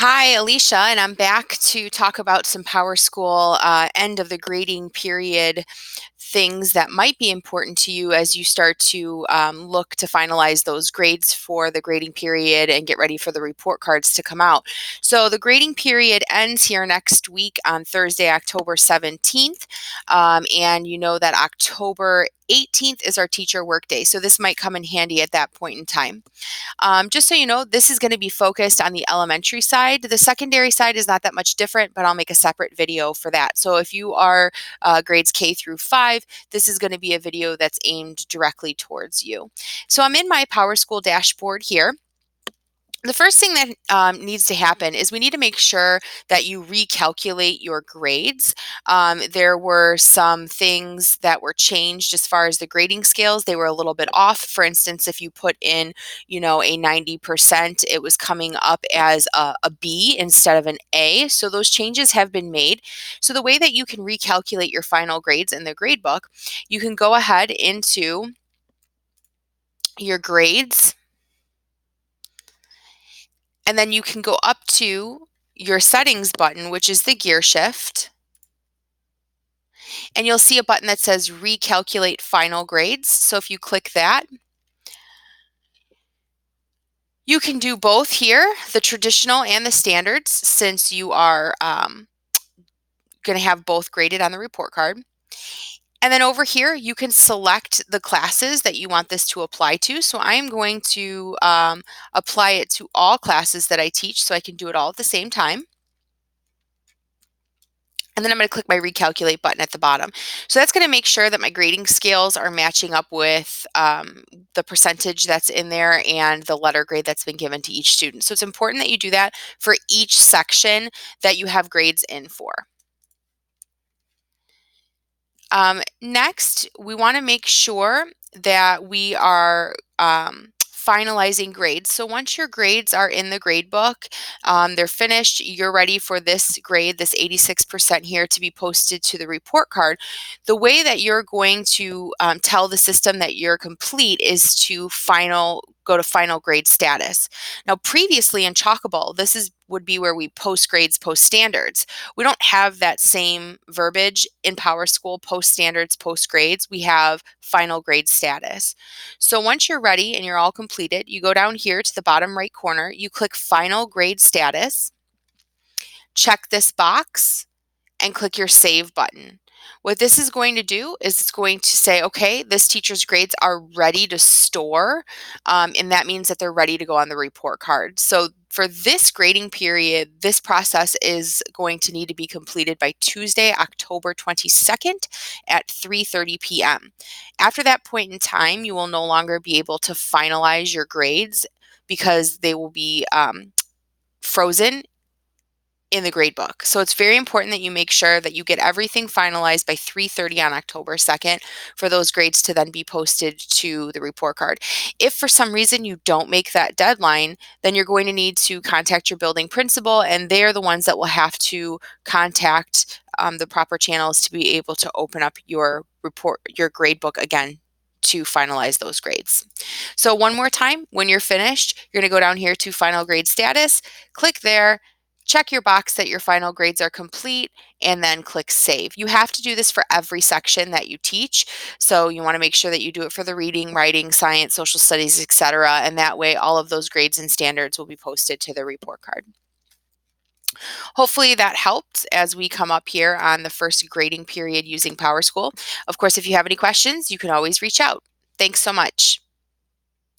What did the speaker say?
Hi, Alicia, and I'm back to talk about some PowerSchool end of the grading period things that might be important to you as you start to look to finalize those grades for the grading period and get ready for the report cards to come out. So the grading period ends here next week on Thursday, October 17th, and you know that October 18th is our teacher workday, so this might come in handy at that point in time. Just so you know, this is going to be focused on the elementary side. The secondary side is not that much different, but I'll make a separate video for that. So if you are grades K through 5, this is going to be a video that's aimed directly towards you. So I'm in my PowerSchool dashboard here. The first thing that needs to happen is we need to make sure that you recalculate your grades. There were some things that were changed as far as the grading scales. They were a little bit off. For instance, if you put in, a 90%, it was coming up as a B instead of an A. So those changes have been made. So the way that you can recalculate your final grades in the grade book, you can go ahead into your grades, and then you can go up to your settings button, which is the gear shift, and you'll see a button that says recalculate final grades. So if you click that, you can do both here, the traditional and the standards, since you are going to have both graded on the report card. And then over here, you can select the classes that you want this to apply to. So I'm going to apply it to all classes that I teach, so I can do it all at the same time. And then I'm going to click my recalculate button at the bottom. So that's going to make sure that my grading scales are matching up with the percentage that's in there and the letter grade that's been given to each student. So it's important that you do that for each section that you have grades in for. Next, we want to make sure that we are finalizing grades. So once your grades are in the grade book, they're finished, you're ready for this grade, this 86% here, to be posted to the report card. The way that you're going to tell the system that you're complete is to go to final grade status. Now, previously in Chalkable, would be where we post grades, post standards. We don't have that same verbiage in PowerSchool, post standards, post grades. We have final grade status. So once you're ready and you're all completed, you go down here to the bottom right corner, you click final grade status, check this box, and click your save button. What this is going to do is it's going to say, okay, this teacher's grades are ready to store, and that means that they're ready to go on the report card. So for this grading period, this process is going to need to be completed by Tuesday, October 22nd at 3:30 p.m. After that point in time, you will no longer be able to finalize your grades because they will be frozen in the grade book. So it's very important that you make sure that you get everything finalized by 3:30 on October 2nd for those grades to then be posted to the report card. If for some reason you don't make that deadline, then you're going to need to contact your building principal, and they're the ones that will have to contact the proper channels to be able to open up your grade book again to finalize those grades. So one more time, when you're finished, you're going to go down here to final grade status, click there, check your box that your final grades are complete, and then click save. You have to do this for every section that you teach. So you want to make sure that you do it for the reading, writing, science, social studies, etc. And that way all of those grades and standards will be posted to the report card. Hopefully that helped as we come up here on the first grading period using PowerSchool. Of course, if you have any questions, you can always reach out. Thanks so much.